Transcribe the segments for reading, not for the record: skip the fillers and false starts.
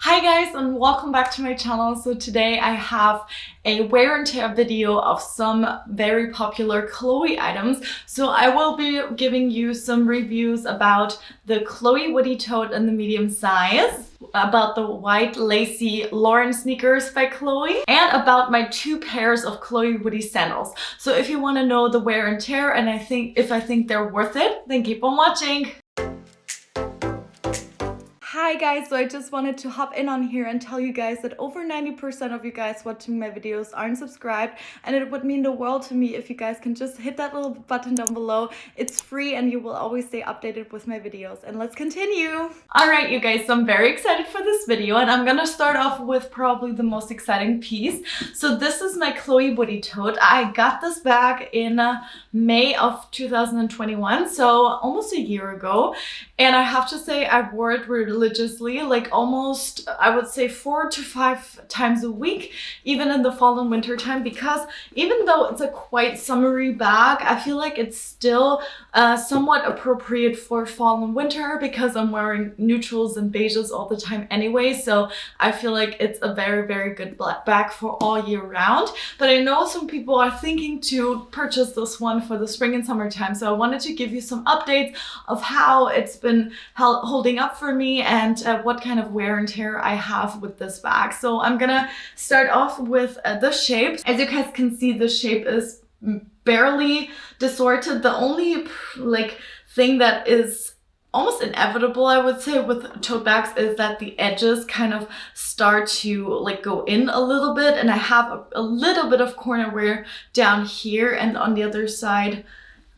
Hi guys, and welcome back to my channel. So today I have a wear and tear video of some very popular Chloé items. So I will be giving you some reviews about the Chloé Woody Tote in the medium size, about the white lacy Lauren sneakers by Chloé, and about my two pairs of Chloé Woody sandals. So if you want to know the wear and tear and if I think they're worth it, then keep on watching. Hi guys, so I just wanted to hop in on here and tell you guys that over 90% of you guys watching my videos aren't subscribed, and it would mean the world to me if you guys can just hit that little button down below. It's free and you will always stay updated with my videos. And let's continue. Alright you guys, so I'm very excited for this video and I'm gonna start off with probably the most exciting piece. So this is my Chloé Woody Tote. I got this bag in May of 2021, so almost a year ago. And I have to say I wore it religiously, like almost, I would say 4 to 5 times a week, even in the fall and winter time, because even though it's a quite summery bag, I feel like it's still somewhat appropriate for fall and winter because I'm wearing neutrals and beiges all the time anyway. So I feel like it's a very, very good bag for all year round. But I know some people are thinking to purchase this one for the spring and summer time. So I wanted to give you some updates of how it's been holding up for me and what kind of wear and tear I have with this bag. So I'm gonna start off with the shape. As you guys can see, the shape is barely distorted. The only thing that is almost inevitable, I would say, with tote bags is that the edges kind of start to go in a little bit, and I have a little bit of corner wear down here and on the other side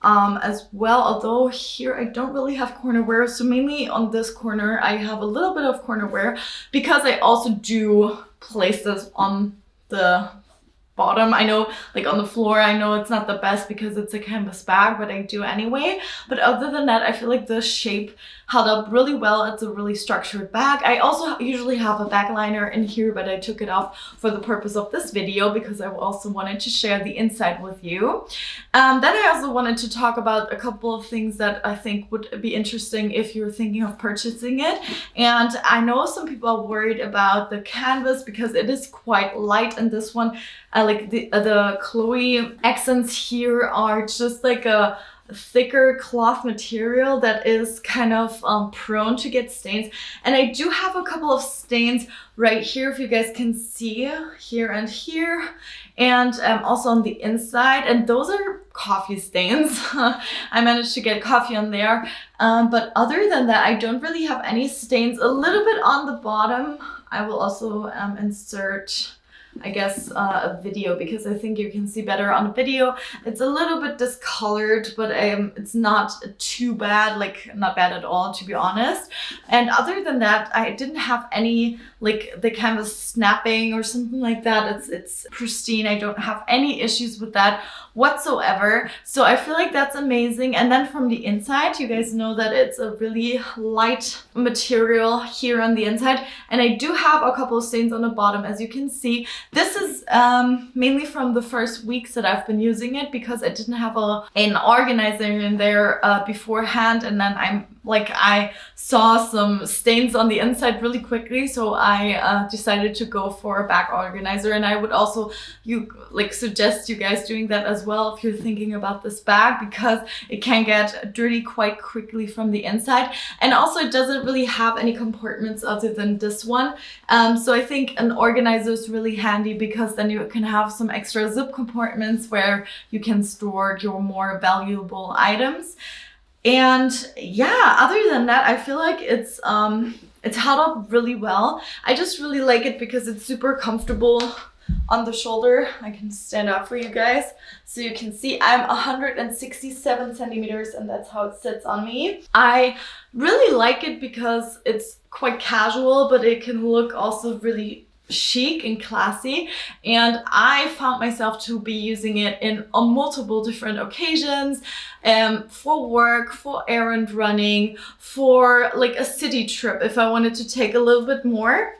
as well, although here I don't really have corner wear. So mainly on this corner I have a little bit of corner wear because I also do place this on the bottom. I know, on the floor, I know it's not the best because it's a canvas bag, but I do anyway. But other than that, I feel like the shape held up really well. It's a really structured bag. I also usually have a bag liner in here, but I took it off for the purpose of this video because I also wanted to share the inside with you. Then I also wanted to talk about a couple of things that I think would be interesting if you're thinking of purchasing it. And I know some people are worried about the canvas because it is quite light, and this one, the Chloé accents here are just like a thicker cloth material that is kind of prone to get stains. And I do have a couple of stains right here, if you guys can see, here and here, and also on the inside, and those are coffee stains. I managed to get coffee on there, but other than that I don't really have any stains. A little bit on the bottom. I will also insert, I guess, a video because I think you can see better on a video. It's a little bit discolored, but it's not too bad, not bad at all, to be honest. And other than that, I didn't have any the canvas snapping or something like that. It's pristine. I don't have any issues with that whatsoever. So I feel like that's amazing. And then from the inside, you guys know that it's a really light material here on the inside, and I do have a couple of stains on the bottom, as you can see. This is mainly from the first weeks that I've been using it because I didn't have an organizer in there beforehand, and then I saw some stains on the inside really quickly, so I decided to go for a bag organizer. And I would also suggest you guys doing that as well if you're thinking about this bag, because it can get dirty quite quickly from the inside, and also it doesn't really have any compartments other than this one. So I think an organizer is really handy because then you can have some extra zip compartments where you can store your more valuable items. And yeah, other than that, I feel like it's held up really well. I just really like it because it's super comfortable on the shoulder. I can stand up for you guys so you can see I'm 167 centimeters, and that's how it sits on me. I really like it because it's quite casual, but it can look also really chic and classy, and I found myself to be using it on multiple different occasions, for work, for errand running, for a city trip if I wanted to take a little bit more.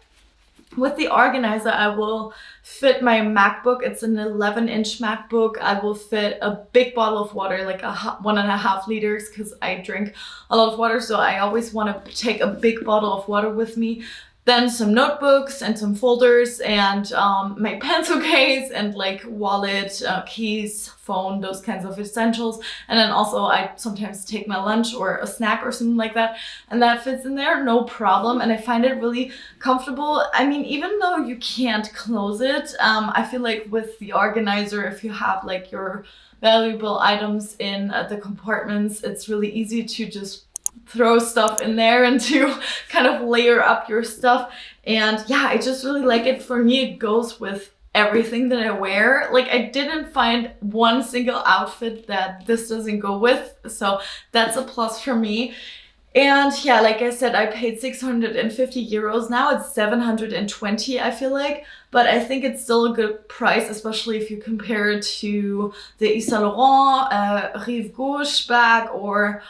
With the organizer, I will fit my MacBook. It's an 11-inch MacBook. I will fit a big bottle of water, like 1.5 liters, because I drink a lot of water. So I always want to take a big bottle of water with me. Then some notebooks and some folders and my pencil case and like wallet, keys, phone, those kinds of essentials. And then also I sometimes take my lunch or a snack or something like that, and that fits in there, no problem. And I find it really comfortable. I mean, even though you can't close it, I feel like with the organizer, if you have like your valuable items in the compartments, it's really easy to just throw stuff in there and to kind of layer up your stuff. And yeah, I just really like it. For me, it goes with everything that I wear. Like, I didn't find one single outfit that this doesn't go with, so that's a plus for me. And yeah, like I said, I paid 650 euros. Now it's 720, I feel like, but I think it's still a good price, especially if you compare it to the Yves Saint Laurent Rive Gauche bag, or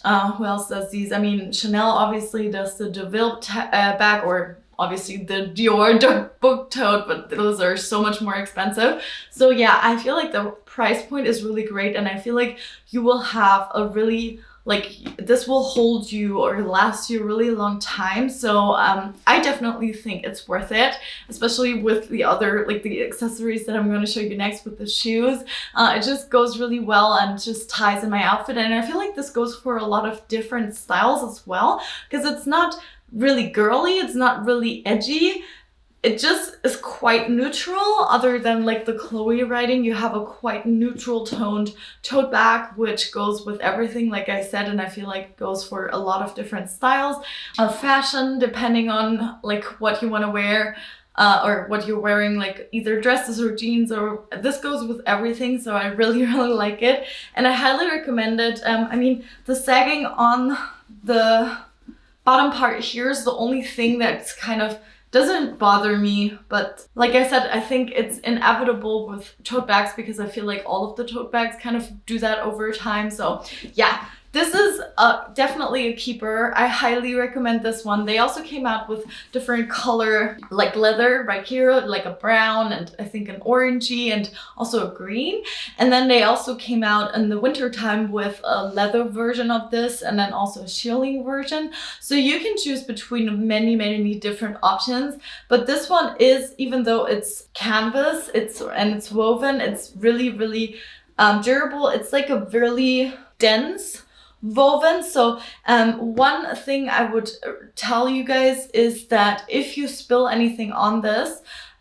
who else does these? I mean, Chanel obviously does the Deville bag, or obviously the Dior book tote, but those are so much more expensive. So yeah, I feel like the price point is really great, and I feel like you will have a really, like, this will hold you or last you a really long time. So I definitely think it's worth it, especially with the other, like the accessories that I'm going to show you next with the shoes. It just goes really well and just ties in my outfit. And I feel like this goes for a lot of different styles as well, because it's not really girly, it's not really edgy. It just is quite neutral. Other than like the Chloé writing, you have a quite neutral toned tote bag, which goes with everything, like I said, and I feel like it goes for a lot of different styles of fashion, depending on like what you want to wear. Or what you're wearing, like either dresses or jeans, or this goes with everything. So I really like it, and I highly recommend it. I mean, the sagging on the bottom part here is the only thing that's kind of doesn't bother me, but like I said, I think it's inevitable with tote bags, because I feel like all of the tote bags kind of do that over time. So yeah, this is definitely a keeper. I highly recommend this one. They also came out with different color, like leather right here, like a brown and I think an orangey and also a green. And then they also came out in the winter time with a leather version of this, and then also a shearling version. So you can choose between many different options. But this one is, even though it's canvas, it's woven, it's really durable. It's like a really dense woven. So one thing I would tell you guys is that if you spill anything on this,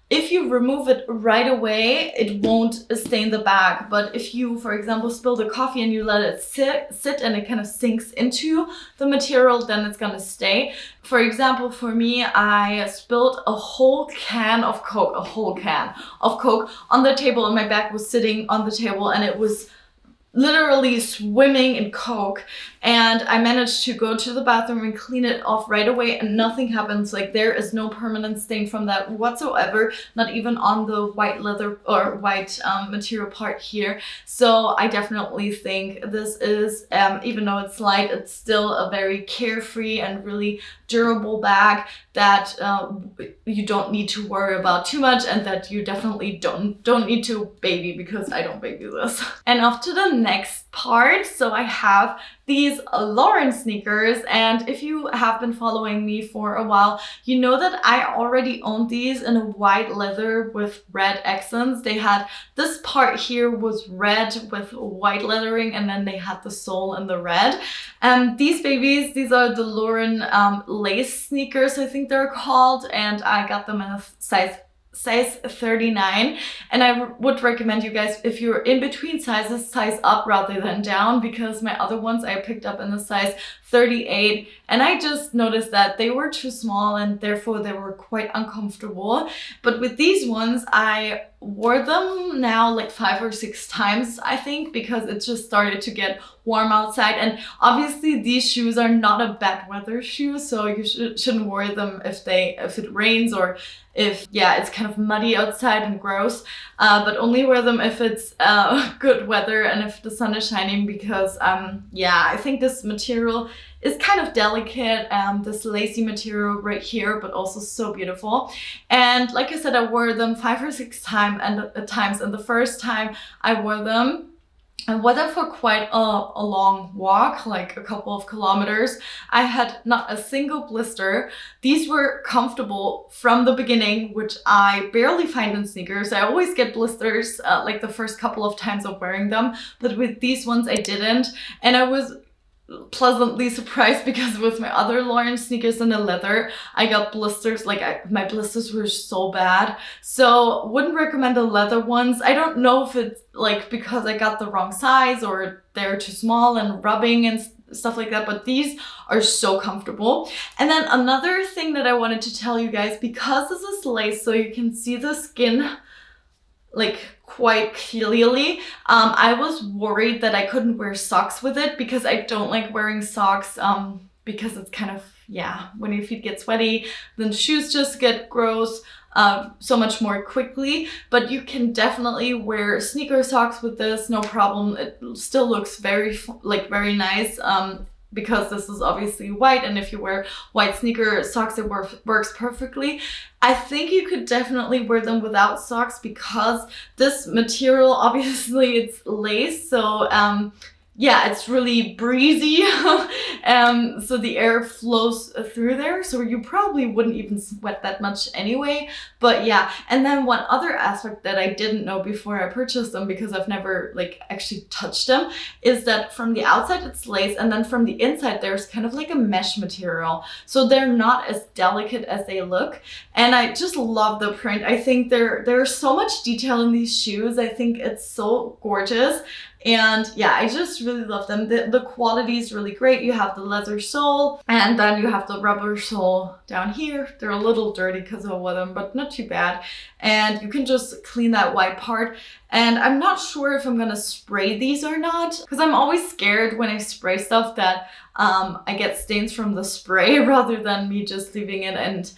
if you remove it right away, it won't stain the bag. But if you, for example, spill the coffee and you let it sit and it kind of sinks into the material, then it's gonna stay. For example, for me, I spilled a whole can of Coke on the table, and my bag was sitting on the table, and it was literally swimming in Coke, and I managed to go to the bathroom and clean it off right away, and nothing happens. Like, there is no permanent stain from that whatsoever, not even on the white leather or white material part here. So I definitely think this is, even though it's light, it's still a very carefree and really durable bag that you don't need to worry about too much, and that you definitely don't need to baby, because I don't baby this. And off to the next part. So I have these Lauren sneakers, and if you have been following me for a while, you know that I already owned these in a white leather with red accents. They had this part here was red with white lettering, and then they had the sole in the red. And these babies, these are the Lauren lace sneakers, I think they're called, and I got them in a size 39, and I would recommend you guys, if you're in between sizes, size up rather than down, because my other ones I picked up in the size 38, and I just noticed that they were too small and therefore they were quite uncomfortable. But with these ones, I wore them now like 5 or 6 times, I think, because it just started to get warm outside. And obviously these shoes are not a bad weather shoe, so you shouldn't wear them if it rains, or if, yeah, it's kind of muddy outside and gross, but only wear them if it's good weather and if the sun is shining, because yeah, I think this material is kind of delicate, this lacy material right here, but also so beautiful. And like I said, I wore them 5 or 6 times, and the first time I wore them, I went them for quite a long walk, like a couple of kilometers. I had not a single blister. These were comfortable from the beginning, which I barely find in sneakers. I always get blisters like the first couple of times of wearing them, but with these ones I didn't. And I was pleasantly surprised because with my other Lauren sneakers in the leather, I got blisters. Like my blisters were so bad. So wouldn't recommend the leather ones. I don't know if it's like because I got the wrong size or they're too small and rubbing and stuff like that, but these are so comfortable. And then another thing that I wanted to tell you guys, because this is lace so you can see the skin like quite clearly, I was worried that I couldn't wear socks with it because I don't like wearing socks because it's kind of, yeah, when your feet get sweaty, then the shoes just get gross so much more quickly. But you can definitely wear sneaker socks with this, no problem. It still looks very nice. Because this is obviously white, and if you wear white sneaker socks, it works perfectly. I think you could definitely wear them without socks because this material, obviously it's lace, so yeah, it's really breezy. So the air flows through there, so you probably wouldn't even sweat that much anyway. But yeah, and then one other aspect that I didn't know before I purchased them, because I've never like actually touched them, is that from the outside it's lace, and then from the inside there's kind of like a mesh material. So they're not as delicate as they look. And I just love the print. I think there's so much detail in these shoes. I think it's so gorgeous. And yeah, I just really love them. The quality is really great. You have the leather sole, and then you have the rubber sole down here. They're a little dirty because I wore them, but not too bad. And you can just clean that white part. And I'm not sure if I'm gonna spray these or not, because I'm always scared when I spray stuff that I get stains from the spray rather than me just leaving it and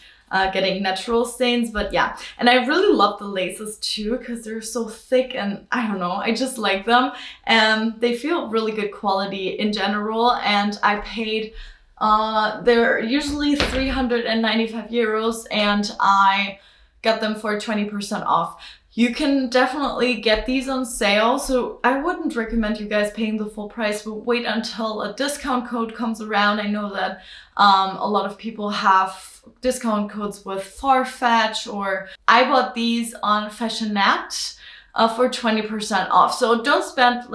getting natural stains. But yeah, and I really love the laces too because they're so thick, and I don't know, I just like them, and they feel really good quality in general. And I paid they're usually 395 euros, and I got them for 20% off. You can definitely get these on sale, so I wouldn't recommend you guys paying the full price, but wait until a discount code comes around. I know that a lot of people have discount codes with Farfetch, or I bought these on Fashionette for 20% off. So don't spend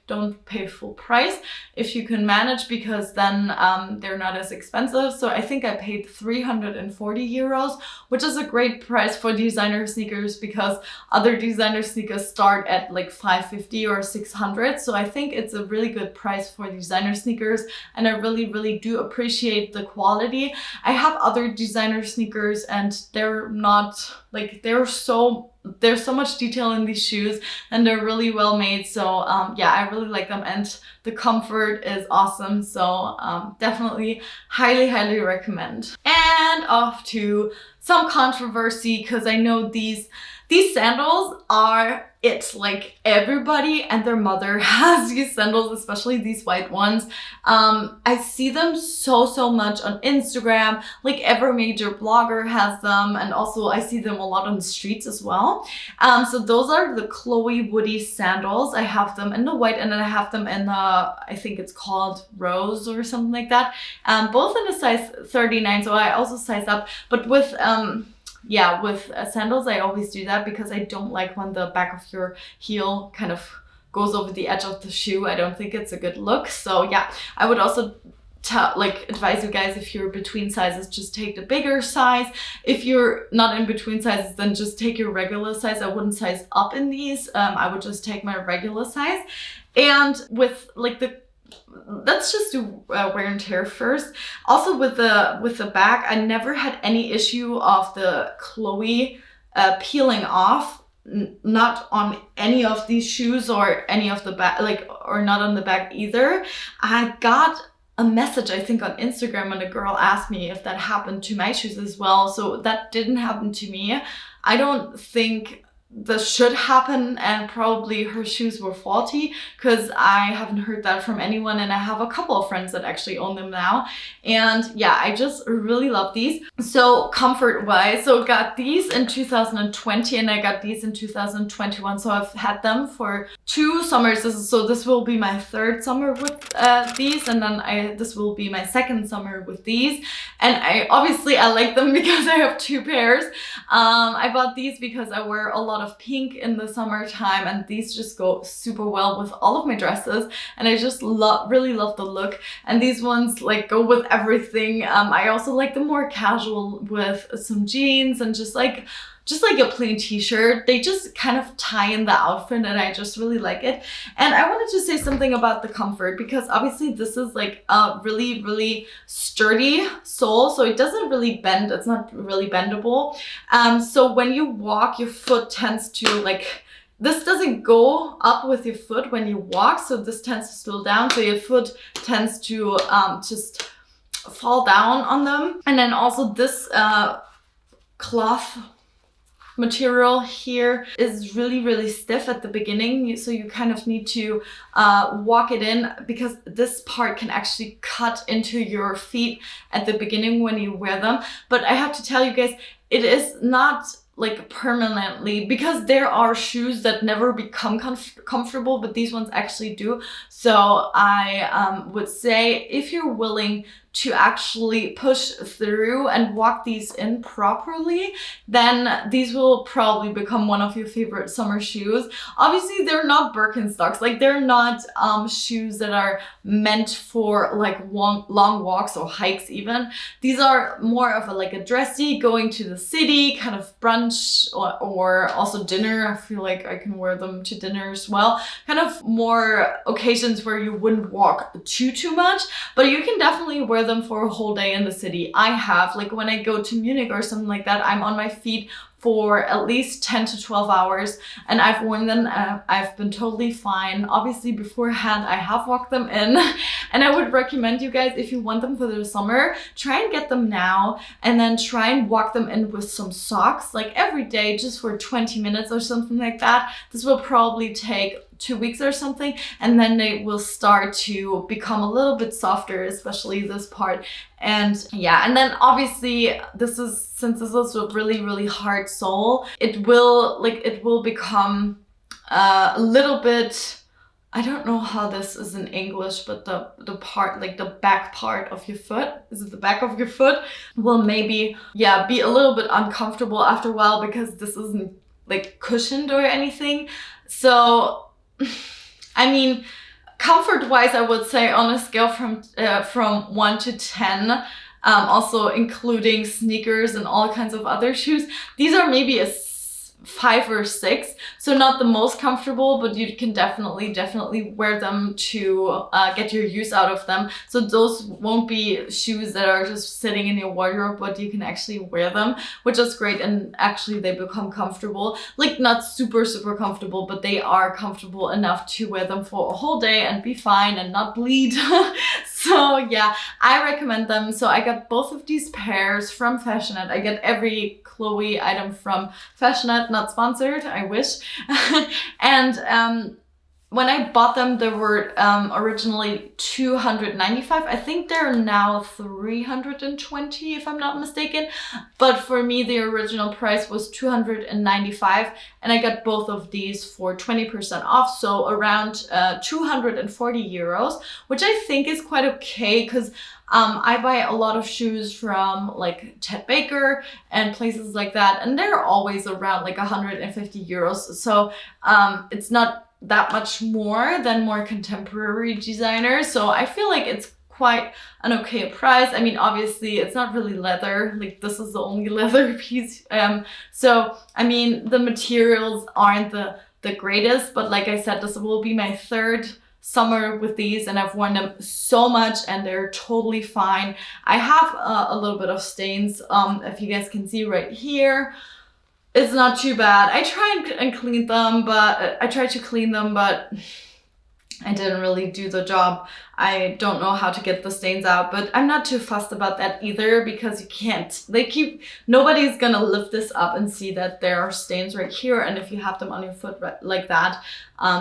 don't pay full price if you can manage, because then they're not as expensive. So I think I paid 340 euros, which is a great price for designer sneakers, because other designer sneakers start at like 550 or 600. So I think it's a really good price for designer sneakers, and I really do appreciate the quality. I have other designer sneakers, and they're not like, there's so much detail in these shoes, and they're really well made. So yeah, I really like them, and the comfort is awesome. So definitely highly recommend. And off to some controversy, because I know these sandals are it. Like, everybody and their mother has these sandals, especially these white ones. I see them so much on Instagram. Like, every major blogger has them, and also I see them a lot on the streets as well. So those are the Chloé Woody sandals. I have them in the white, and then I have them in the, I think it's called rose or something like that. Both in a size 39, so I also size up. But with yeah, with sandals, I always do that because I don't like when the back of your heel kind of goes over the edge of the shoe. I don't think it's a good look. So yeah, I would also advise you guys, if you're between sizes, just take the bigger size. If you're not in between sizes, then just take your regular size. I wouldn't size up in these. I would just take my regular size. And with like let's just do wear and tear first. Also with the back, I never had any issue of the Chloé peeling off. Not on any of these shoes or any of the back, or not on the back either. I got a message, I think, on Instagram, and a girl asked me if that happened to my shoes as well. So that didn't happen to me. I don't think this should happen, and probably her shoes were faulty, because I haven't heard that from anyone, and I have a couple of friends that actually own them now. And yeah, I just really love these. So comfort wise, so got these in 2020 and I got these in 2021, so I've had them for 2 summers. So this will be my 3rd summer with these, and then this will be my 2nd summer with these. And I like them because I have 2 pairs. I bought these because I wear a lot of pink in the summertime, and these just go super well with all of my dresses, and I just really love the look. And these ones like go with everything. I also like them more casual with some jeans and just like a plain t-shirt. They just kind of tie in the outfit, and I just really like it. And I wanted to say something about the comfort, because obviously this is like a really, really sturdy sole, so it doesn't really bend. It's not really bendable. So when you walk, your foot tends to like, this doesn't go up with your foot when you walk, so this tends to slow down, so your foot tends to just fall down on them. And then also this cloth material here is really, really stiff at the beginning, so you kind of need to walk it in, because this part can actually cut into your feet at the beginning when you wear them. But I have to tell you guys, it is not like permanently, because there are shoes that never become comfortable, but these ones actually do. So I would say, if you're willing to actually push through and walk these in properly, then these will probably become one of your favorite summer shoes. Obviously, they're not Birkenstocks. Like, they're not shoes that are meant for like long walks or hikes even. These are more of a dressy, going to the city, kind of brunch or also dinner. I feel like I can wear them to dinner as well. Kind of more occasions where you wouldn't walk too much, but you can definitely wear them for a whole day in the city. I have, like, when I go to Munich or something like that, I'm on my feet for at least 10 to 12 hours, and I've worn them. I've been totally fine. Obviously beforehand I have walked them in, and I would recommend you guys, if you want them for the summer, try and get them now, and then try and walk them in with some socks, like every day, just for 20 minutes or something like that. This will probably take 2 weeks or something, and then they will start to become a little bit softer, especially this part. And yeah, and then obviously since this is a really, really hard sole, it will become a little bit, I don't know how this is in English, but the part, like the back part of your foot, is it the back of your foot, will maybe, yeah, be a little bit uncomfortable after a while, because this isn't like cushioned or anything. So I mean, comfort-wise, I would say on a scale from 1 to 10, also including sneakers and all kinds of other shoes, these are maybe a 5 or 6. So not the most comfortable, but you can definitely wear them to get your use out of them. So those won't be shoes that are just sitting in your wardrobe, but you can actually wear them, which is great. And actually they become comfortable, like not super comfortable, but they are comfortable enough to wear them for a whole day and be fine and not bleed. So yeah, I recommend them. So I got both of these pairs from Fashionette. I get every Chloé item from Fashionette, not sponsored, I wish. And when I bought them, they were originally $295. I think they're now $320, if I'm not mistaken. But for me, the original price was $295, and I got both of these for 20% off, so around 240 euros, which I think is quite okay, because I buy a lot of shoes from like Ted Baker and places like that, and they're always around like 150 euros. So it's not that much more than more contemporary designers. So I feel like it's quite an okay price. I mean, obviously it's not really leather, like this is the only leather piece. So I mean, the materials aren't the greatest, but like I said, this will be my 3rd summer with these, and I've worn them so much and they're totally fine. I have a little bit of stains, if you guys can see right here. It's not too bad. I try and clean them, but I tried to clean them, but I didn't really do the job I don't know how to get the stains out, but I'm not too fussed about that either because you can't, nobody's gonna lift this up and see that there are stains right here. And if you have them on your foot like that,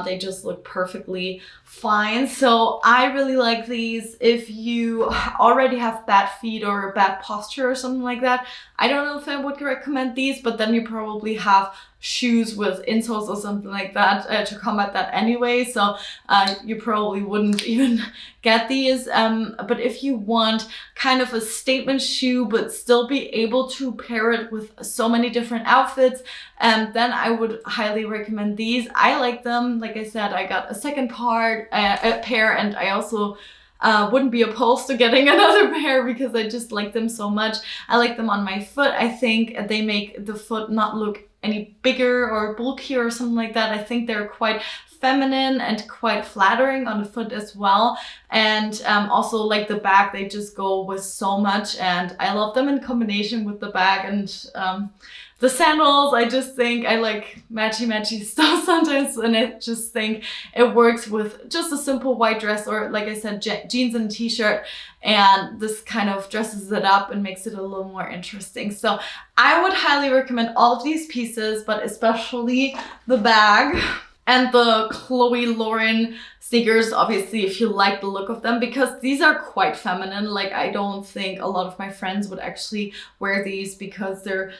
they just look perfectly fine. So I really like these. If you already have bad feet or bad posture or something like that, I don't know if I would recommend these, but then you probably have shoes with insoles or something like that to combat that anyway, so you probably wouldn't even get these. But if you want kind of a statement shoe but still be able to pair it with so many different outfits, then I would highly recommend these. I like them. Like I said, I got a second pair, and I also wouldn't be opposed to getting another pair because I just like them so much. I like them on my foot. I think they make the foot not look any bigger or bulkier or something like that. I think they're quite feminine and quite flattering on the foot as well. And also like the bag, they just go with so much, and I love them in combination with the bag and the sandals. I just think I like matchy stuff sometimes, and I just think it works with just a simple white dress or, like I said, jeans and t-shirt, and this kind of dresses it up and makes it a little more interesting. So I would highly recommend all of these pieces, but especially the bag and the Chloé Lauren sneakers, obviously, if you like the look of them, because these are quite feminine. Like, I don't think a lot of my friends would actually wear these because they're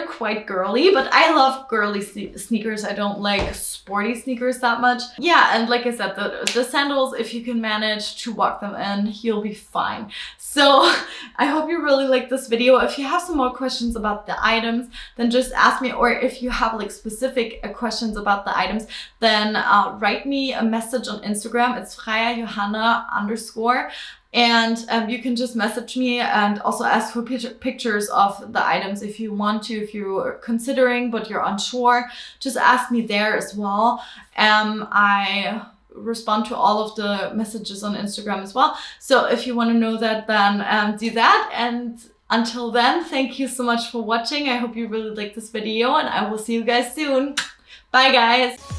quite girly, but I love girly sneakers. I don't like sporty sneakers that much. Yeah, and like I said, the sandals, if you can manage to walk them in, you'll be fine. So I hope you really like this video. If you have some more questions about the items, then just ask me, or if you have like specific questions about the items, then write me a message on Instagram. It's Freya Johanna _ and you can just message me and also ask for pictures of the items if you want to. If you're considering but you're unsure, just ask me there as well. I respond to all of the messages on Instagram as well. So if you want to know that, then do that. And until then, thank you so much for watching. I hope you really liked this video, and I will see you guys soon. Bye guys.